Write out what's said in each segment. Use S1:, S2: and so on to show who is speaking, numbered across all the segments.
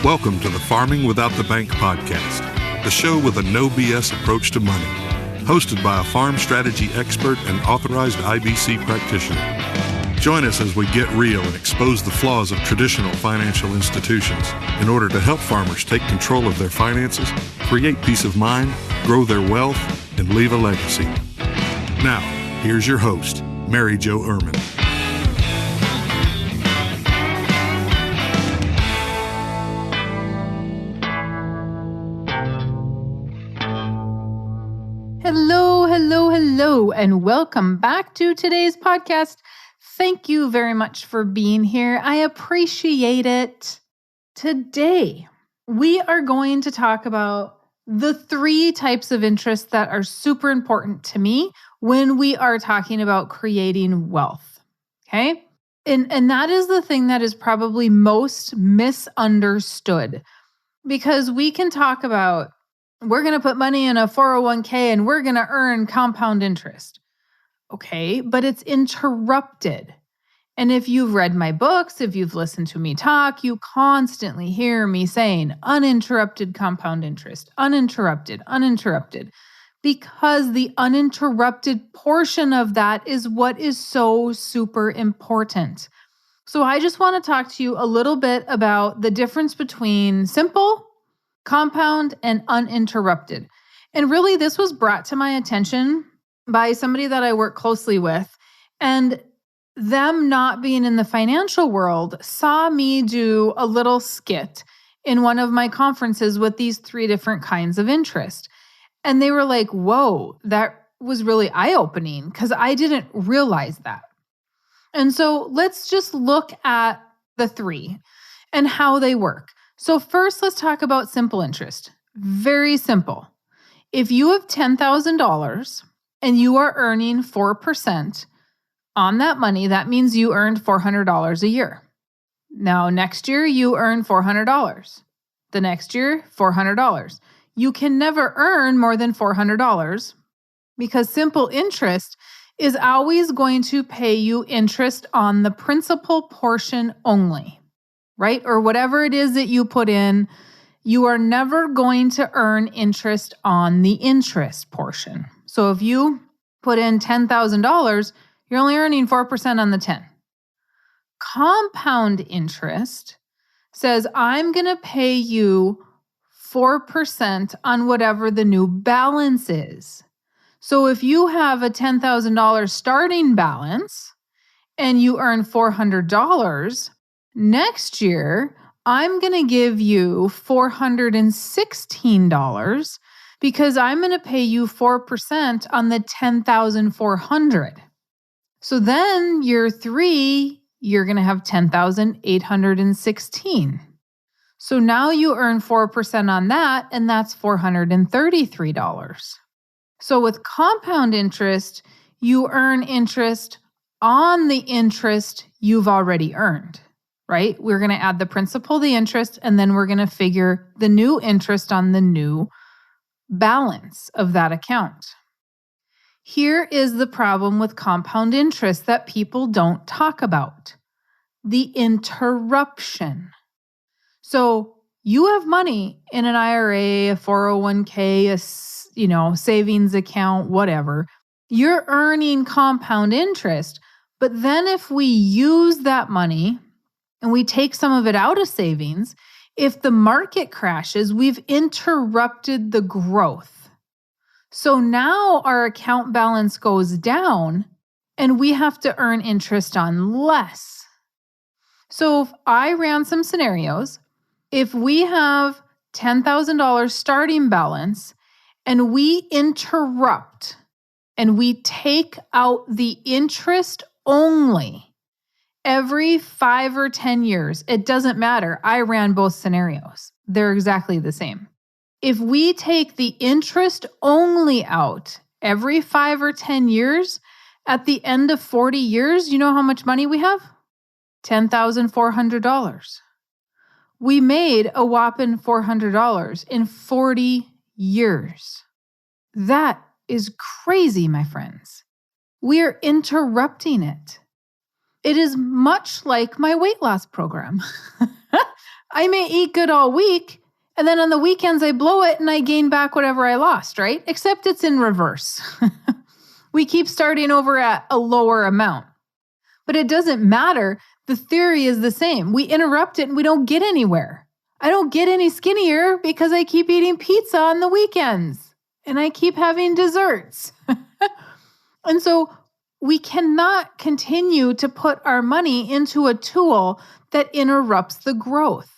S1: Welcome to the Farming Without the Bank podcast, the show with a no BS approach to money, hosted by a farm strategy expert and authorized IBC practitioner. Join us as we get real and expose the flaws of traditional financial institutions in order to help farmers take control of their finances, create peace of mind, grow their wealth, and leave a legacy. Now, here's your host, Mary Jo Irmen.
S2: Hello, and welcome back to today's podcast. Thank you very much for being here. I appreciate it. Today, we are going to talk about the 3 types of interest that are super important to me when we are talking about creating wealth. Okay? And that is the thing that is probably most misunderstood, because we can talk about we're going to put money in a 401k and we're going to earn compound interest. Okay, but it's interrupted. And if you've read my books, if you've listened to me talk, you constantly hear me saying uninterrupted compound interest, uninterrupted, because the uninterrupted portion of that is what is so super important. So I just want to talk to you a little bit about the difference between simple, compound, and uninterrupted. And really, this was brought to my attention by somebody that I work closely with, and them not being in the financial world saw me do a little skit in one of my conferences with these 3 different kinds of interest. And they were like, whoa, that was really eye-opening because I didn't realize that. And so let's just look at the 3 and how they work. So first, let's talk about simple interest. Very simple. If you have $10,000 and you are earning 4% on that money, that means you earned $400 a year. Now, next year, you earn $400. The next year, $400. You can never earn more than $400 because simple interest is always going to pay you interest on the principal portion only. Right? Or whatever it is that you put in, you are never going to earn interest on the interest portion. So if you put in $10,000, you're only earning 4% on the 10. Compound interest says, I'm going to pay you 4% on whatever the new balance is. So if you have a $10,000 starting balance and you earn $400, next year, I'm going to give you $416 because I'm going to pay you 4% on the $10,400. So then year 3, you're going to have $10,816. So now you earn 4% on that, and that's $433. So with compound interest, you earn interest on the interest you've already earned. Right? We're going to add the principal, the interest, and then we're going to figure the new interest on the new balance of that account. Here is the problem with compound interest that people don't talk about: the interruption. So you have money in an IRA, a 401k, a savings account, whatever. You're earning compound interest, but then if we use that money and we take some of it out of savings, if the market crashes, we've interrupted the growth. So now our account balance goes down and we have to earn interest on less. So if I ran some scenarios, if we have $10,000 starting balance and we interrupt and we take out the interest only, every 5 or 10 years, it doesn't matter. I ran both scenarios. They're exactly the same. If we take the interest only out every 5 or 10 years, at the end of 40 years, you know how much money we have? $10,400. We made a whopping $400 in 40 years. That is crazy, my friends. We're interrupting it. It is much like my weight loss program. I may eat good all week, and then on the weekends I blow it and I gain back whatever I lost, right? Except it's in reverse. We keep starting over at a lower amount. But it doesn't matter. The theory is the same. We interrupt it and we don't get anywhere. I don't get any skinnier because I keep eating pizza on the weekends and I keep having desserts. And so we cannot continue to put our money into a tool that interrupts the growth.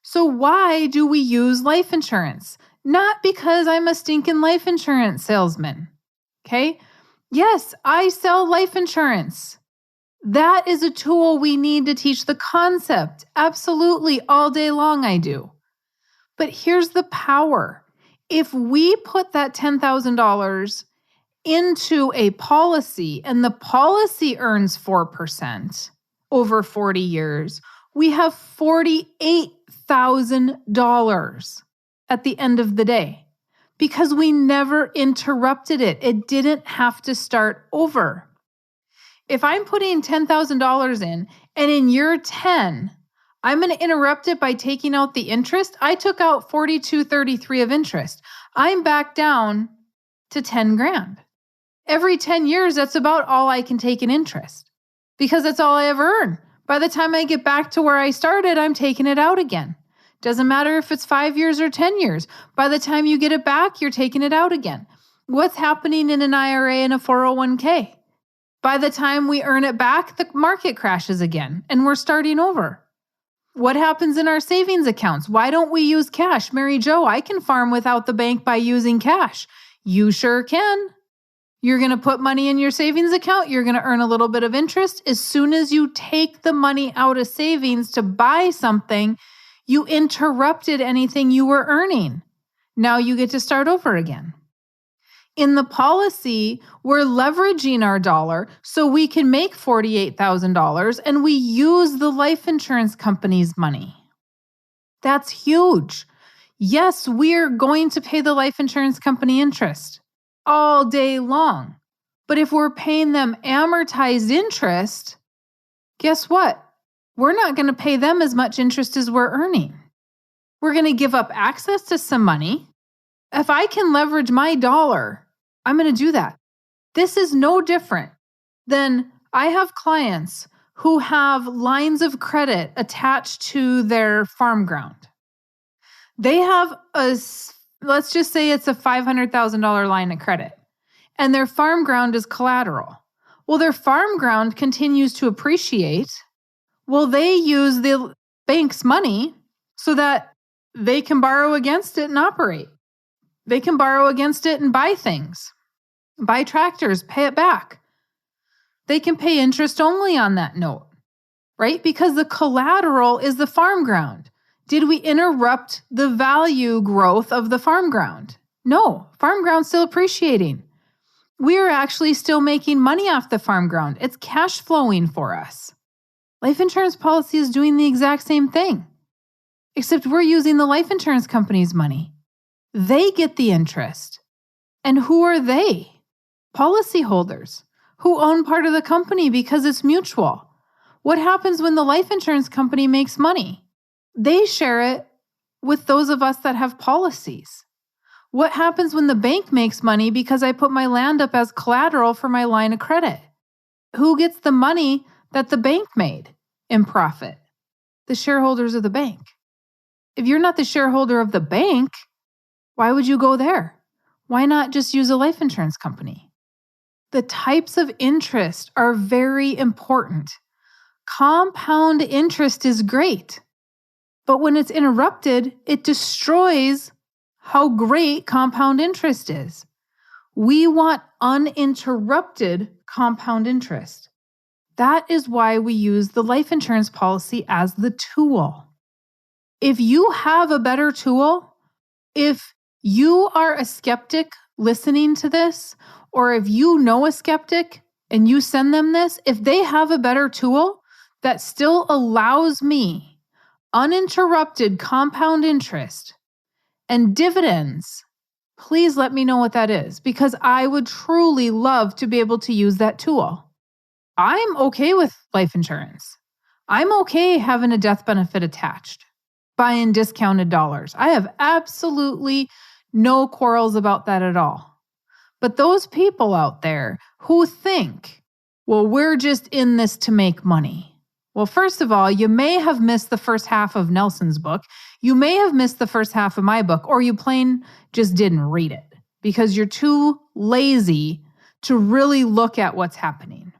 S2: So why do we use life insurance? Not because I'm a stinking life insurance salesman. Okay? Yes, I sell life insurance. That is a tool we need to teach the concept. Absolutely, all day long I do. But here's the power. If we put that $10,000 into a policy and the policy earns 4% over 40 years, we have $48,000 at the end of the day. Because we never interrupted it. It didn't have to start over. If I'm putting $10,000 in, and in year 10, I'm going to interrupt it by taking out the interest, I took out $42.33 of interest. I'm back down to $10,000. Every 10 years, that's about all I can take in interest because that's all I ever earn. By the time I get back to where I started, I'm taking it out again. Doesn't matter if it's 5 years or 10 years. By the time you get it back, you're taking it out again. What's happening in an IRA and a 401k? By the time we earn it back, the market crashes again and we're starting over. What happens in our savings accounts? Why don't we use cash? Mary Jo, I can farm without the bank by using cash. You sure can. You're going to put money in your savings account. You're going to earn a little bit of interest. As soon as you take the money out of savings to buy something, you interrupted anything you were earning. Now you get to start over again. In the policy, we're leveraging our dollar so we can make $48,000 and we use the life insurance company's money. That's huge. Yes, we're going to pay the life insurance company interest all day long. But if we're paying them amortized interest, guess what? We're not going to pay them as much interest as we're earning. We're going to give up access to some money. If I can leverage my dollar, I'm going to do that. This is no different than I have clients who have lines of credit attached to their farm ground. They have let's just say it's a $500,000 line of credit, and their farm ground is collateral. Well, their farm ground continues to appreciate. Well, they use the bank's money so that they can borrow against it and operate. They can borrow against it and buy things, buy tractors, pay it back. They can pay interest only on that note, right? Because the collateral is the farm ground. Did we interrupt the value growth of the farm ground? No, farm ground's still appreciating. We're actually still making money off the farm ground. It's cash flowing for us. Life insurance policy is doing the exact same thing, except we're using the life insurance company's money. They get the interest. And who are they? Policyholders who own part of the company because it's mutual. What happens when the life insurance company makes money? They share it with those of us that have policies. What happens when the bank makes money because I put my land up as collateral for my line of credit? Who gets the money that the bank made in profit? The shareholders of the bank. If you're not the shareholder of the bank, why would you go there? Why not just use a life insurance company? The types of interest are very important. Compound interest is great, but when it's interrupted, it destroys how great compound interest is. We want uninterrupted compound interest. That is why we use the life insurance policy as the tool. If you have a better tool, if you are a skeptic listening to this, or if you know a skeptic and you send them this, if they have a better tool that still allows me uninterrupted compound interest and dividends, please let me know what that is, because I would truly love to be able to use that tool. I'm okay with life insurance. I'm okay having a death benefit attached. buying discounted dollars. I have absolutely no quarrels about that at all. But those people out there who think, well, we're just in this to make money. Well, first of all, you may have missed the first half of Nelson's book. You may have missed the first half of my book, or you plain just didn't read it because you're too lazy to really look at what's happening.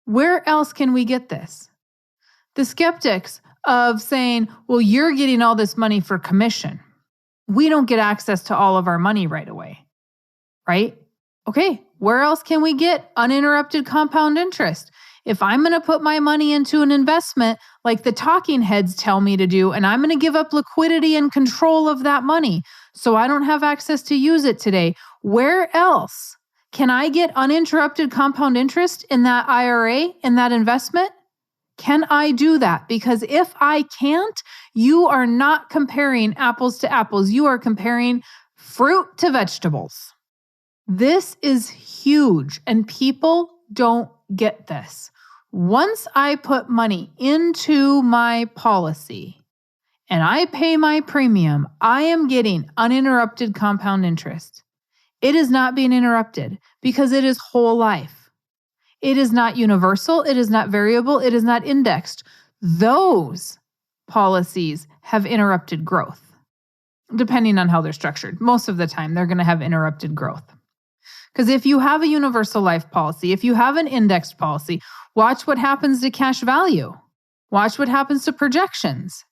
S2: Where else can we get this? The skeptics of saying, well, you're getting all this money for commission. We don't get access to all of our money right away, right? Okay, where else can we get uninterrupted compound interest? If I'm going to put my money into an investment like the talking heads tell me to do, and I'm going to give up liquidity and control of that money so I don't have access to use it today, where else can I get uninterrupted compound interest in that IRA, in that investment? Can I do that? Because if I can't, you are not comparing apples to apples. You are comparing fruit to vegetables. This is huge, and people don't get this. Once I put money into my policy and I pay my premium, I am getting uninterrupted compound interest. It is not being interrupted because it is whole life. It is not universal. It is not variable. It is not indexed. Those policies have interrupted growth, depending on how they're structured. Most of the time, they're going to have interrupted growth. Because if you have a universal life policy, if you have an indexed policy, watch what happens to cash value. Watch what happens to projections.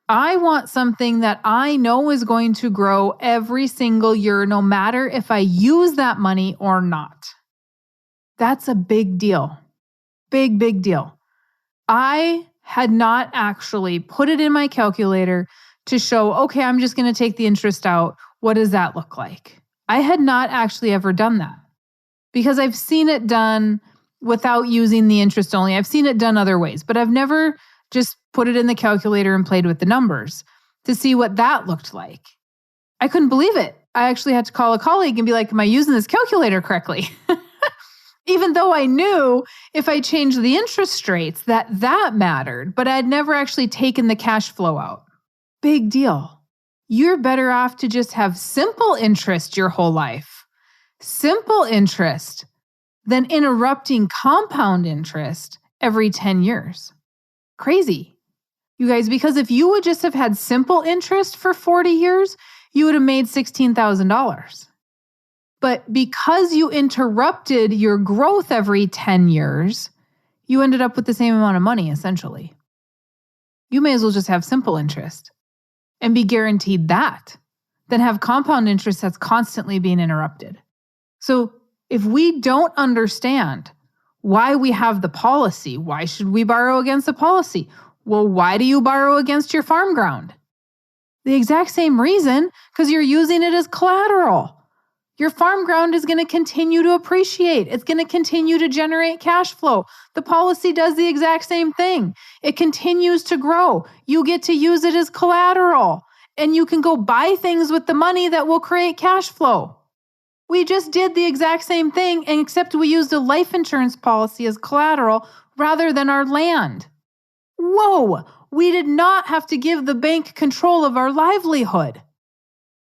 S2: I want something that I know is going to grow every single year, no matter if I use that money or not. That's a big deal. Big, big deal. I had not actually put it in my calculator to show, okay, I'm just going to take the interest out. What does that look like? I had not actually ever done that because I've seen it done without using the interest only. I've seen it done other ways, but I've never just put it in the calculator and played with the numbers to see what that looked like. I couldn't believe it. I actually had to call a colleague and be like, am I using this calculator correctly? Even though I knew if I changed the interest rates that mattered, but I'd never actually taken the cash flow out. Big deal. You're better off to just have simple interest your whole life. Simple interest than interrupting compound interest every 10 years. Crazy. You guys, because if you would just have had simple interest for 40 years, you would have made $16,000. But because you interrupted your growth every 10 years, you ended up with the same amount of money, essentially. You may as well just have simple interest and be guaranteed that, than have compound interest that's constantly being interrupted. So if we don't understand why we have the policy, why should we borrow against the policy? Well, why do you borrow against your farm ground? The exact same reason, because you're using it as collateral. Your farm ground is going to continue to appreciate. It's going to continue to generate cash flow. The policy does the exact same thing. It continues to grow. You get to use it as collateral, and you can go buy things with the money that will create cash flow. We just did the exact same thing, and except we used a life insurance policy as collateral rather than our land. Whoa, we did not have to give the bank control of our livelihood.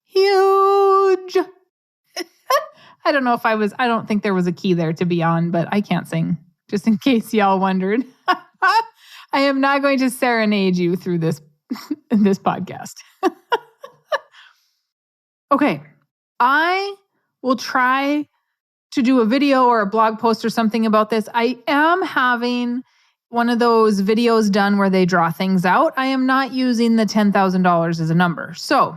S2: Huge. I don't think there was a key there to be on, but I can't sing, just in case y'all wondered. I am not going to serenade you through this podcast. Okay, I will try to do a video or a blog post or something about this. I am having one of those videos done where they draw things out. I am not using the $10,000 as a number. So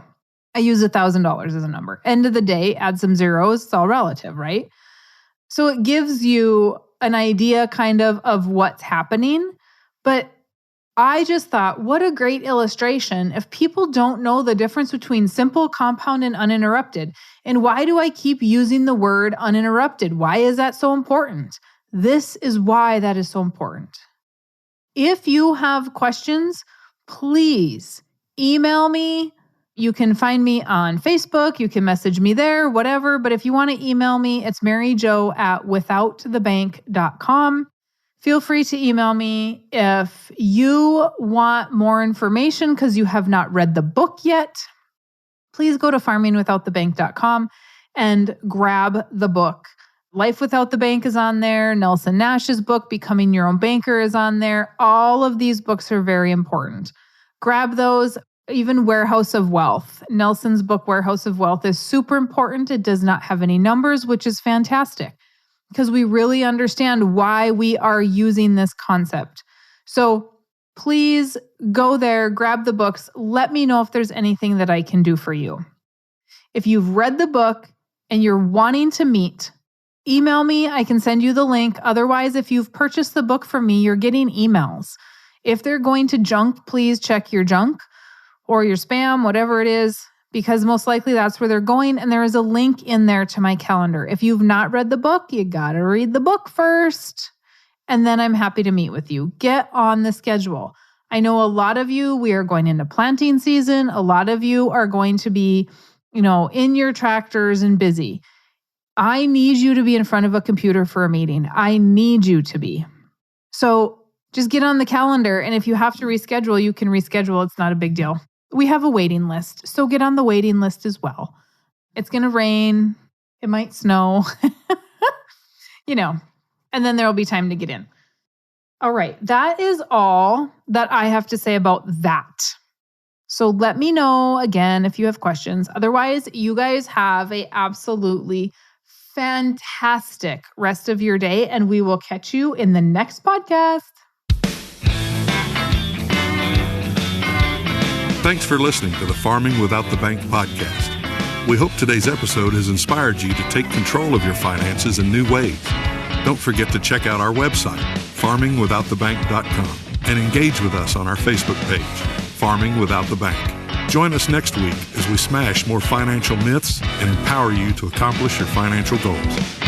S2: I use $1,000 as a number. End of the day, add some zeros. It's all relative, right? So it gives you an idea kind of what's happening. But I just thought, what a great illustration if people don't know the difference between simple, compound, and uninterrupted. And why do I keep using the word uninterrupted? Why is that so important? This is why that is so important. If you have questions, please email me. You can find me on Facebook. You can message me there, whatever. But if you want to email me, it's maryjo@withoutthebank.com. Feel free to email me if you want more information because you have not read the book yet. Please go to farmingwithoutthebank.com and grab the book. Life Without the Bank is on there. Nelson Nash's book, Becoming Your Own Banker, is on there. All of these books are very important. Grab those. Even Warehouse of Wealth. Nelson's book, Warehouse of Wealth, is super important. It does not have any numbers, which is fantastic because we really understand why we are using this concept. So please go there, grab the books. Let me know if there's anything that I can do for you. If you've read the book and you're wanting to meet, email me. I can send you the link. Otherwise, if you've purchased the book from me, you're getting emails. If they're going to junk, please check your junk or your spam, whatever it is, because most likely that's where they're going. And there is a link in there to my calendar. If you've not read the book, you got to read the book first. And then I'm happy to meet with you. Get on the schedule. I know a lot of you, we are going into planting season. A lot of you are going to be, in your tractors and busy. I need you to be in front of a computer for a meeting. I need you to be. So just get on the calendar. And if you have to reschedule, you can reschedule. It's not a big deal. We have a waiting list. So get on the waiting list as well. It's going to rain. It might snow, and then there'll be time to get in. All right. That is all that I have to say about that. So let me know again if you have questions. Otherwise, you guys have a absolutely fantastic rest of your day, and we will catch you in the next podcast.
S1: Thanks for listening to the Farming Without the Bank podcast. We hope today's episode has inspired you to take control of your finances in new ways. Don't forget to check out our website, farmingwithoutthebank.com, and engage with us on our Facebook page, Farming Without the Bank. Join us next week as we smash more financial myths and empower you to accomplish your financial goals.